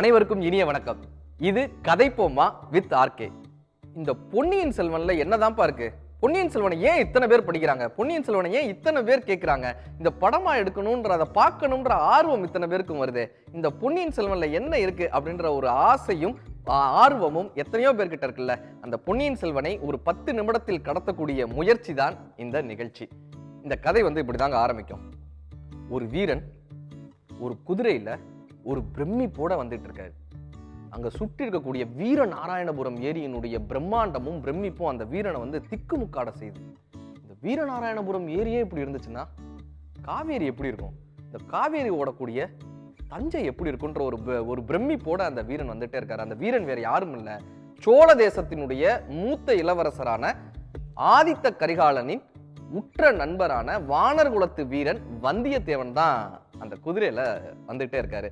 அனைவருக்கும் இனிய வணக்கம். இது கதைப்போமா வித் ஆர்கே. இந்த பொன்னியின் செல்வன்ல என்னதான்ப்பா இருக்கு? பொன்னியின் செல்வனை ஏன் இத்தனை பேர் படிக்கிறாங்க? பொன்னியின் செல்வனை ஏன் இத்தனை பேர் கேட்கிறாங்க? இந்த படமா எடுக்கணும்ன்ற அதை பார்க்கணும்ன்ற ஆர்வம் இத்தனை பேருக்கும் வருது. இந்த பொன்னியின் செல்வன்ல என்ன இருக்கு அப்படின்ற ஒரு ஆசையும் ஆர்வமும் எத்தனையோ பேர்கிட்ட இருக்குல்ல. அந்த பொன்னியின் செல்வனை ஒரு 10 நிமிடத்தில் கடத்தக்கூடிய முயற்சி தான் இந்த நிகழ்ச்சி. இந்த கதை இப்படிதாங்க ஆரம்பிக்கும். ஒரு வீரன் ஒரு குதிரையில ஒரு பிரமிப்போட வந்துட்டு இருக்காரு. அங்க சுற்றி இருக்கக்கூடிய வீரநாராயணபுரம் ஏரியினுடைய பிரம்மாண்டமும் பிரமிப்பும் அந்த வீரனை திக்குமுக்காட செய்யுது. இந்த வீரநாராயணபுரம் ஏரியே இப்படி இருந்துச்சுன்னா காவேரி எப்படி இருக்கும்? இந்த காவேரி ஓடக்கூடிய தஞ்சை எப்படி இருக்குன்ற ஒரு பிரமிப்போட அந்த வீரன் வந்துட்டே இருக்காரு. அந்த வீரன் வேற யாரும் இல்ல, சோழ தேசத்தினுடைய மூத்த இளவரசரான ஆதித்த கரிகாலனின் உற்ற நண்பரான வானர் குலத்து வீரன் வந்தியத்தேவன் தான் அந்த குதிரையில வந்துட்டே இருக்காரு.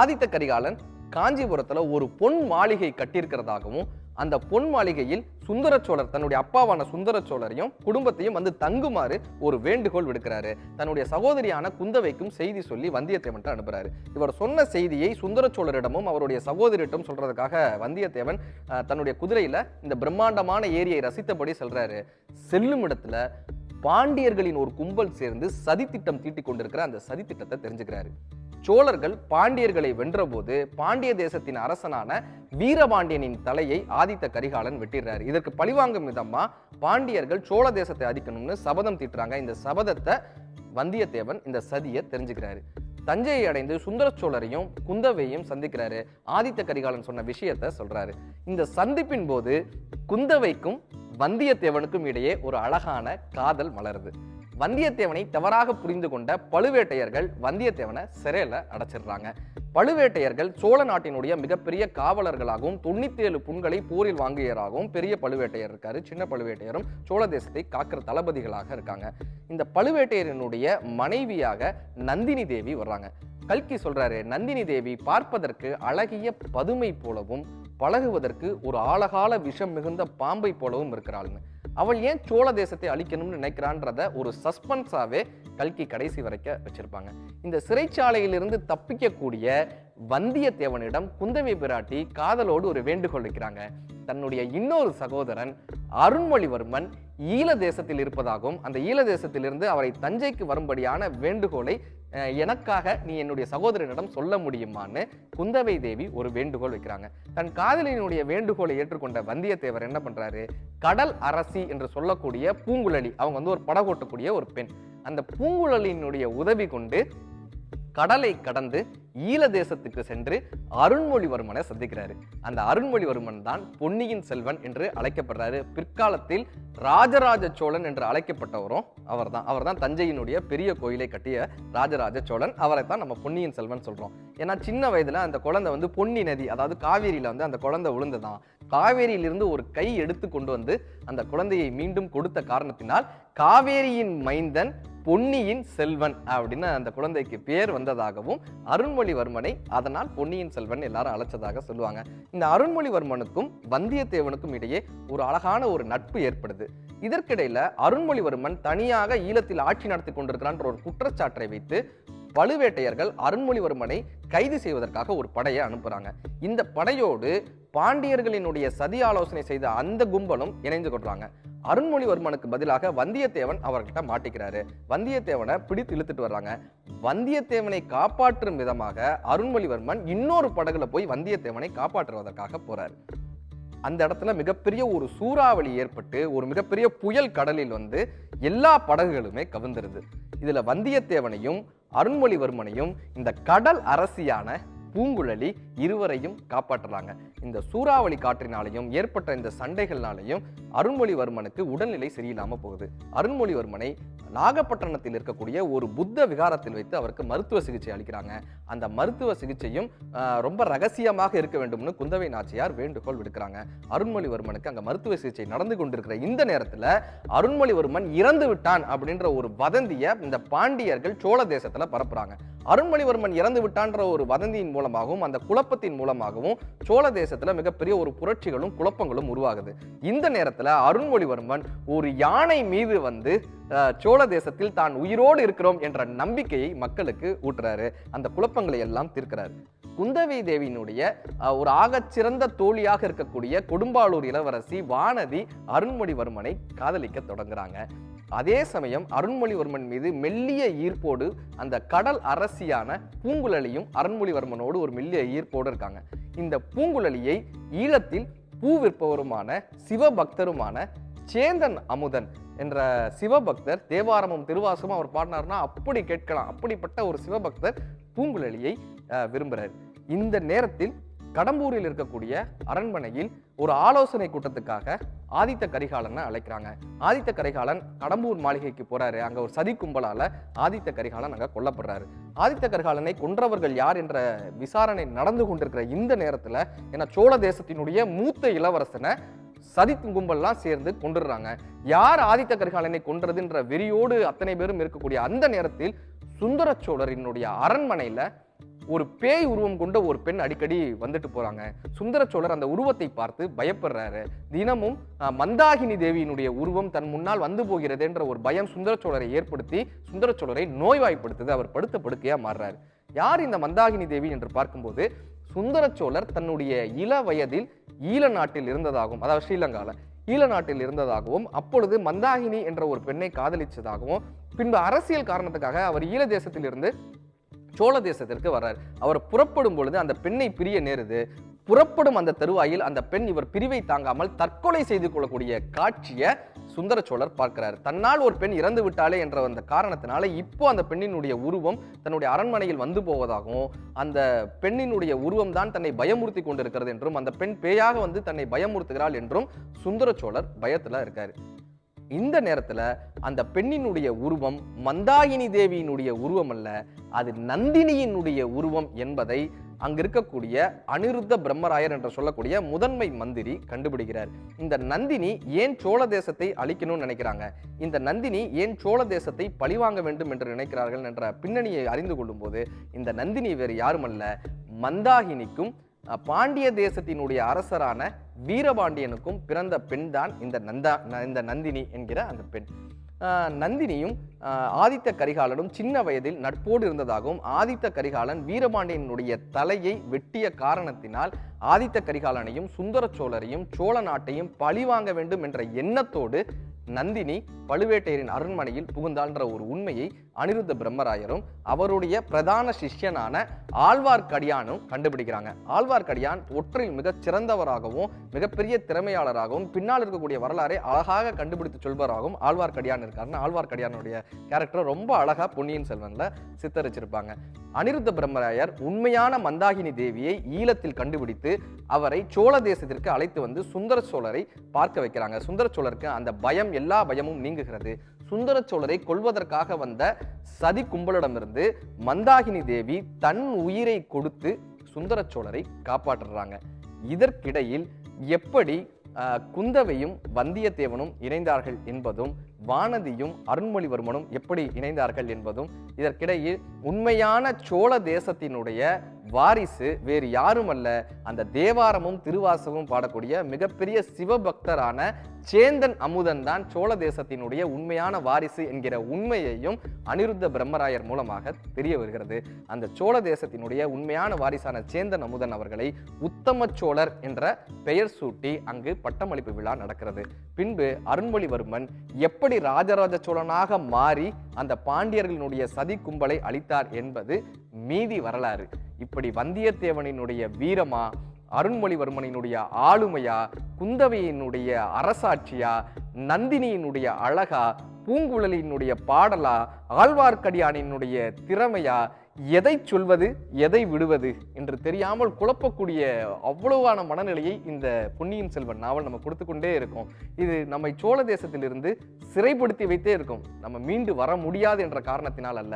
ஆதித்த கரிகாலன் காஞ்சிபுரத்துல ஒரு பொன் மாளிகை கட்டியிருக்கிறதாகவும் அந்த பொன் மாளிகையில் சுந்தர சோழர் தன்னுடைய அப்பாவான சுந்தர சோழரையும் குடும்பத்தையும் தங்குமாறு ஒரு வேண்டுகோள் விடுக்கிறாரு. தன்னுடைய சகோதரியான குந்தவைக்கும் செய்தி சொல்லி வந்தியத்தேவன் அனுப்புறாரு. இவர் சொன்ன செய்தியை சுந்தர சோழரிடமும் அவருடைய சகோதரியிடம் சொல்றதுக்காக வந்தியத்தேவன் தன்னுடைய குதிரையில இந்த பிரம்மாண்டமான ஏரியை ரசித்தபடி செல்றாரு. செல்லும் இடத்துல பாண்டியர்களின் ஒரு கும்பல் சேர்ந்து சதி திட்டம் தீட்டிக் கொண்டிருக்கிற அந்த சதி திட்டத்தை தெரிஞ்சுக்கிறாரு. சோழர்கள் பாண்டியர்களை வென்ற போது பாண்டிய தேசத்தின் அரசனான வீரபாண்டியனின் தலையை ஆதித்த கரிகாலன் வெட்டிடுறாரு. இதற்கு பழிவாங்கும் விதமா பாண்டியர்கள் சோழ தேசத்தை அழிக்கணும்னு சபதம் தீட்டுறாங்க. இந்த சபதத்தை வந்தியத்தேவன் இந்த சதியை தெரிஞ்சுக்கிறாரு. தஞ்சையை அடைந்து சுந்தர சோழரையும் குந்தவையும் சந்திக்கிறாரு. ஆதித்த கரிகாலன் சொன்ன விஷயத்த சொல்றாரு. இந்த சந்திப்பின் போது குந்தவைக்கும் வந்தியத்தேவனுக்கும் இடையே ஒரு அழகான காதல் மலருது. வந்தியத்தேவனை தவறாக புரிந்து கொண்ட பழுவேட்டையர்கள் வந்தியத்தேவனை சிறையில அடைச்சிடுறாங்க. பழுவேட்டையர்கள் சோழ நாட்டினுடைய மிகப்பெரிய காவலர்களாகவும் 97 புண்களை போரில் வாங்கியவராகவும் பெரிய பழுவேட்டையர் இருக்காரு. சின்ன பழுவேட்டையரும் சோழ தேசத்தை காக்கிற தளபதிகளாக இருக்காங்க. இந்த பழுவேட்டையரினுடைய மனைவியாக நந்தினி தேவி வர்றாங்க. கல்கி சொல்றாரு, நந்தினி தேவி பார்ப்பதற்கு அழகிய பதுமை போலவும் பழகுவதற்கு ஒரு ஆழகால விஷம் மிகுந்த பாம்பை போலவும் இருக்கிறாள்னு. அவள் ஏன் சோழ தேசத்தை அழிக்கணும்னு நினைக்கிறான்றத ஒரு சஸ்பென்ஸாவே கல்கி கடைசி வரைக்கும் வச்சிருப்பாங்க. இந்த சிறைச்சாலையிலிருந்து தப்பிக்கக்கூடிய வந்தியத்தேவனிடம் குந்தவை பிராட்டி காதலோடு ஒரு வேண்டுகோள் வைக்கிறாங்க. தன்னுடைய இன்னொரு சகோதரன் அருண்மொழிவர்மன் ஈழ தேசத்தில் இருப்பதாகவும் அந்த ஈழ தேசத்திலிருந்து அவரை தஞ்சைக்கு வரும்படியான வேண்டுகோளை எனக்காக நீ என்னுடைய சகோதரனிடம் சொல்ல முடியுமான்னு குந்தவை தேவி ஒரு வேண்டுகோள் வைக்கிறாங்க. தன் காதலினுடைய வேண்டுகோளை ஏற்றுக்கொண்ட வந்தியத்தேவர் என்ன பண்றாரு, கடல் அரசி என்று சொல்லக்கூடிய பூங்குழலி, அவங்க ஒரு படகோட்டக்கூடிய ஒரு பெண், அந்த பூங்குழலியினுடைய உதவி கொண்டு கடலை கடந்து ஈழ தேசத்துக்கு சென்று அருண்மொழிவர்மனை சந்திக்கிறாரு. அந்த அருண்மொழிவர்மன் தான் பொன்னியின் செல்வன் என்று அழைக்கப்படுறாரு. பிற்காலத்தில் ராஜராஜ சோழன் என்று அழைக்கப்பட்டவரும் அவர்தான் தஞ்சையினுடைய பெரிய கோயிலை கட்டிய ராஜராஜ சோழன். அவரைத்தான் நம்ம பொன்னியின் செல்வன் சொல்றோம். ஏன்னா சின்ன வயதுல அந்த குழந்தை பொன்னி நதி, அதாவது காவேரியில அந்த குழந்தை விழுந்துதான். காவேரியிலிருந்து ஒரு கை எடுத்து கொண்டு அந்த குழந்தையை மீண்டும் கொடுத்த காரணத்தினால் காவேரியின் மைந்தன் பொன்னியின் செல்வன் அப்படின்னு அந்த குழந்தைக்கு பேர் வந்ததாகவும் அருண்மொழிவர்மனை அதனால் பொன்னியின் செல்வன் எல்லாரும் அழைச்சதாக சொல்லுவாங்க. இந்த அருண்மொழிவர்மனுக்கும் வந்தியத்தேவனுக்கும் இடையே ஒரு அழகான ஒரு நட்பு ஏற்படுது. இதற்கிடையில அருண்மொழிவர்மன் தனியாக ஈழத்தில் ஆட்சி நடத்தி கொண்டிருக்கிறான்ற ஒரு குற்றச்சாட்டை வைத்து பழுவேட்டையர்கள் அருண்மொழிவர்மனை கைது செய்வதற்காக ஒரு படையை அனுப்புறாங்க. இந்த படையோடு பாண்டியர்களினுடைய சதி ஆலோசனை செய்த அந்த கும்பலும் இணைந்து கொள்றாங்க. அருண்மொழிவர்மனுக்கு பதிலாக வந்தியத்தேவன் அவர்கிட்ட மாட்டிக்கிறாரு. வந்தியத்தேவனை பிடித்து இழுத்துட்டு வர்றாங்க. வந்தியத்தேவனை காப்பாற்றும் விதமாக அருண்மொழிவர்மன் இன்னொரு படகுல போய் வந்தியத்தேவனை காப்பாற்றுவதற்காக போறாரு. அந்த இடத்துல மிகப்பெரிய ஒரு சூறாவளி ஏற்பட்டு ஒரு மிகப்பெரிய புயல் கடலில் எல்லா படகுகளுமே கவிழ்ந்துருது. இதுல வந்தியத்தேவனையும் அருண்மொழிவர்மனையும் இந்த கடல் அரசியான பூங்குழலி இருவரையும் காப்பாற்றுறாங்க. இந்த சூறாவளி காற்றினாலையும் ஏற்பட்ட இந்த சண்டைகள்னாலையும் அருண்மொழிவர்மனுக்கு உடல்நிலை சரியில்லாம போகுது. அருண்மொழிவர்மனை நாகப்பட்டினத்தில் இருக்கக்கூடிய ஒரு புத்த விகாரத்தில் வைத்து அவருக்கு மருத்துவ சிகிச்சை அளிக்கிறாங்க. அந்த மருத்துவ சிகிச்சையும் ரொம்ப ரகசியமாக இருக்க வேண்டும்னு குந்தவை நாச்சியார் வேண்டுகோள் விடுக்கிறாங்க. அருண்மொழிவர்மனுக்கு அங்க மருத்துவ சிகிச்சை நடந்து கொண்டிருக்கிற இந்த நேரத்துல அருண்மொழிவர்மன் இறந்து விட்டான் அப்படின்ற ஒரு வதந்தியை இந்த பாண்டியர்கள் சோழ தேசத்துல பரப்புறாங்க. அருண்மொழிவர்மன் இறந்து விட்டான்ற ஒரு வதந்தியின் மூலமாகவும் அந்த குழப்பத்தின் மூலமாகவும் சோழ தேசத்துல மிகப்பெரிய ஒரு புரட்சிகளும் குழப்பங்களும் உருவாகுது. இந்த நேரத்துல அருண்மொழிவர்மன் ஒரு யானை மீது சோழ தேசத்தில் தான் உயிரோடு இருக்கிறோம் என்ற நம்பிக்கையை மக்களுக்கு ஊட்டுறாரு. அந்த குழப்பங்களை எல்லாம் தீர்க்கிறாரு. குந்தவை தேவியினுடைய ஒரு ஆகச்சிறந்த தோழியாக இருக்கக்கூடிய கொடும்பாளூர் இளவரசி வானதி அருண்மொழிவர்மனை காதலிக்க தொடங்குறாங்க. அதே சமயம் அருண்மொழிவர்மன் மீது மெல்லிய ஈர்ப்போடு அந்த கடல் அரசியான பூங்குழலியும் அருண்மொழிவர்மனோடு ஒரு மெல்லிய ஈர்ப்போடு இருக்காங்க. இந்த பூங்குழலியை ஈழத்தில் பூ விற்பவருமான சிவபக்தருமான சேந்தன் அமுதன் என்ற சிவபக்தர், தேவாரமும் திருவாசமும் அவர் பாடினார்னா அப்படி கேட்கலாம், அப்படிப்பட்ட ஒரு சிவபக்தர் பூங்குழலியை விரும்புகிறார். இந்த நேரத்தில் கடம்பூரில் இருக்கக்கூடிய அரண்மனையில் ஒரு ஆலோசனை கூட்டத்துக்காக ஆதித்த கரிகாலனை அழைக்கிறாங்க. ஆதித்த கரிகாலன் கடம்பூர் மாளிகைக்கு போறாரு. அங்க ஒரு சதி கும்பலால ஆதித்த கரிகாலன் அங்க கொல்லப்படுறாரு. ஆதித்த கரிகாலனை கொன்றவர்கள் யார் என்ற விசாரணை நடந்து கொண்டிருக்கிற இந்த நேரத்துல, ஏன்னா சோழ தேசத்தினுடைய மூத்த இளவரசனை சதி கும்பல்லாம் சேர்ந்து கொண்டுடுறாங்க. யார் ஆதித்த கரிகாலனை கொன்றதுன்ற வெறியோடு அத்தனை பேரும் இருக்கக்கூடிய அந்த நேரத்தில் சுந்தர சோழரினுடைய அரண்மனையில ஒரு பேய் உருவம் கொண்ட ஒரு பெண் அடிக்கடி வந்துட்டு போறாங்க. சுந்தர சோழர் அந்த உருவத்தை பார்த்து பயப்படுறாரு. தினமும் மந்தாகினி தேவியினுடைய உருவம் தன் முன்னால் வந்து போகிறது என்ற ஒரு பயம் சுந்தர சோழரை ஏற்படுத்தி சுந்தர சோழரை நோய்வாய்ப்படுத்துது. அவர் படுத்த படுக்கையா மாறுறாரு. யார் இந்த மந்தாகினி தேவி என்று பார்க்கும்போது, சுந்தர சோழர் தன்னுடைய இள வயதில் ஈழ நாட்டில் இருந்ததாகவும், அதாவது ஸ்ரீலங்கால ஈழ நாட்டில் இருந்ததாகவும், அப்பொழுது மந்தாகினி என்ற ஒரு பெண்ணை காதலிச்சதாகவும், பின்பு அரசியல் காரணத்துக்காக அவர் ஈழ தேசத்திலிருந்து சோழ தேசத்திற்கு வர்றார். அவர் புறப்படும் பொழுது அந்த பெண்ணை பிரிய நேருது. புறப்படும் அந்த தருவாயில் அந்த பெண் இவர் பிரிவை தாங்காமல் தற்கொலை செய்து கொள்ளக்கூடிய காட்சியை சுந்தர சோழர் பார்க்கிறார். தன்னால் ஒரு பெண் இறந்து விட்டாலே என்ற அந்த காரணத்தினால இப்போ அந்த பெண்ணினுடைய உருவம் தன்னுடைய அரண்மனையில் வந்து போவதாகவும், அந்த பெண்ணினுடைய உருவம் தான் தன்னை பயமுறுத்தி கொண்டிருக்கிறது என்றும், அந்த பெண் பேயாக வந்து தன்னை பயமுறுத்துகிறாள் என்றும் சுந்தர சோழர் பயத்துல இருக்காரு. இந்த நேரத்துல அந்த பெண்ணினுடைய உருவம் மந்தாகினி தேவியினுடைய உருவம் அல்ல, அது நந்தினியினுடைய உருவம் என்பதை அங்க இருக்கக்கூடிய அனிருத்த பிரம்மராயர் என்று சொல்லக்கூடிய முதன்மை மந்திரி கண்டுபிடிக்கிறார். இந்த நந்தினி ஏன் சோழ தேசத்தை அழிக்கணும்னு நினைக்கிறாங்க, இந்த நந்தினி ஏன் சோழ தேசத்தை பழிவாங்க வேண்டும் என்று நினைக்கிறார்கள் என்ற பின்னணியை அறிந்து கொள்ளும் போது, இந்த நந்தினி வேறு யாருமல்ல, மந்தாகினிக்கும் பாண்டிய தேசத்தினுடைய அரசரான வீரபாண்டியனுக்கும் பிறந்த பெண் தான் இந்த நந்தினி என்கிற அந்த பெண். நந்தினியும் ஆதித்த கரிகாலனும் சின்ன வயதில் நட்போடு இருந்ததாகவும், ஆதித்த கரிகாலன் வீரபாண்டியனுடைய தலையை வெட்டிய காரணத்தினால் ஆதித்த கரிகாலனையும் சுந்தர சோழரையும் சோழ நாட்டையும் பழிவாங்க வேண்டும் என்ற எண்ணத்தோடு நந்தினி பழுவேட்டையரின் அரண்மனையில் புகுந்தாள்ன்ற ஒரு உண்மையை அனிருத்த பிரம்மராயரும் அவருடைய பிரதான சிஷ்யனான ஆழ்வார்க்கடியானும் கண்டுபிடிக்கிறாங்க. ஆழ்வார்க்கடியான் ஒற்றில் மிகச் சிறந்தவராகவும் மிகப்பெரிய திறமையாளராகவும் பின்னால் இருக்கக்கூடிய வரலாறை அழகாக கண்டுபிடித்து சொல்பவராகவும் ஆழ்வார்க்கடியான் இருக்காருன்னு ஆழ்வார்க்கடியானுடைய கேரக்டர் ரொம்ப அழகா பொன்னியின் செல்வன்ல சித்தரிச்சிருப்பாங்க. அனிருத்த பிரம்மராயர் உண்மையான மந்தாகினி தேவியை ஈழத்தில் கண்டுபிடித்து அவரை சோழ தேசத்திற்கு அழைத்து வந்து சுந்தர சோழரை பார்க்க வைக்கிறாங்க. சுந்தர சோழருக்கு அந்த பயம், எல்லா பயமும் நீங்குகிறது. சுந்தர சோழரை கொல்வதற்காக வந்த சதி கும்பலிடமிருந்து மந்தாகினி தேவி தன் உயிரை கொடுத்து சுந்தர சோழரை காப்பாற்றுறாங்க. இதற்கிடையில் எப்படி குந்தவையும் வந்தியத்தேவனும் இணைந்தார்கள் என்பதும், வானதியும் அருண்மொழிவர்மனும் எப்படி இணைந்தார்கள் என்பதும், இதற்கிடையில் உண்மையான சோழ தேசத்தினுடைய வாரிசு வேறு யாருமல்ல, அந்த தேவாரமும் திருவாசகமும் பாடக்கூடிய மிகப்பெரிய சிவபக்தரான சேந்தன் அமுதன் தான் சோழ தேசத்தினுடைய உண்மையான வாரிசு என்கிற உண்மையையும் அனிருத்த பிரம்மராயர் மூலமாக தெரிய வருகிறது. அந்த சோழ தேசத்தினுடைய உண்மையான வாரிசான சேந்தன் அமுதன் அவர்களை உத்தம சோழர் என்ற பெயர் சூட்டி அங்கு பட்டமளிப்பு விழா நடக்கிறது. பின்பு அருண்மொழிவர்மன் எப்படி ராஜராஜ சோழனாக மாறி அந்த பாண்டியர்களினுடைய சதி கும்பலை அழித்தார் என்பது மீதி வரலாறு. இப்படி வந்தியத்தேவனினுடைய வீரமா, அருண்மொழிவர்மனினுடைய ஆளுமையா, குந்தவையினுடைய அரசாட்சியா, நந்தினியினுடைய அழகா, பூங்குழலியினுடைய பாடலா, ஆழ்வார்க்கடியானினுடைய திறமையா, எதை சொல்வது எதை விடுவது என்று தெரியாமல் குழப்பக்கூடிய அவ்வளவான மனநிலையை இந்த பொன்னியின் செல்வன் நாவல் நம்ம கொடுத்து கொண்டே இருக்கும். இது நம்மை சோழ தேசத்திலிருந்து சிறைப்படுத்தி வைத்தே இருக்கும். நம்ம மீண்டு வர முடியாது என்ற காரணத்தினால் அல்ல,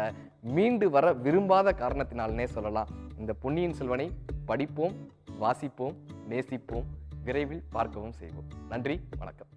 மீண்டு வர விரும்பாத காரணத்தினால்னே சொல்லலாம். இந்த பொன்னியின் செல்வனை படிப்போம், வாசிப்போம், நேசிப்போம், விரைவில் பார்க்கவும் செய்வோம். நன்றி, வணக்கம்.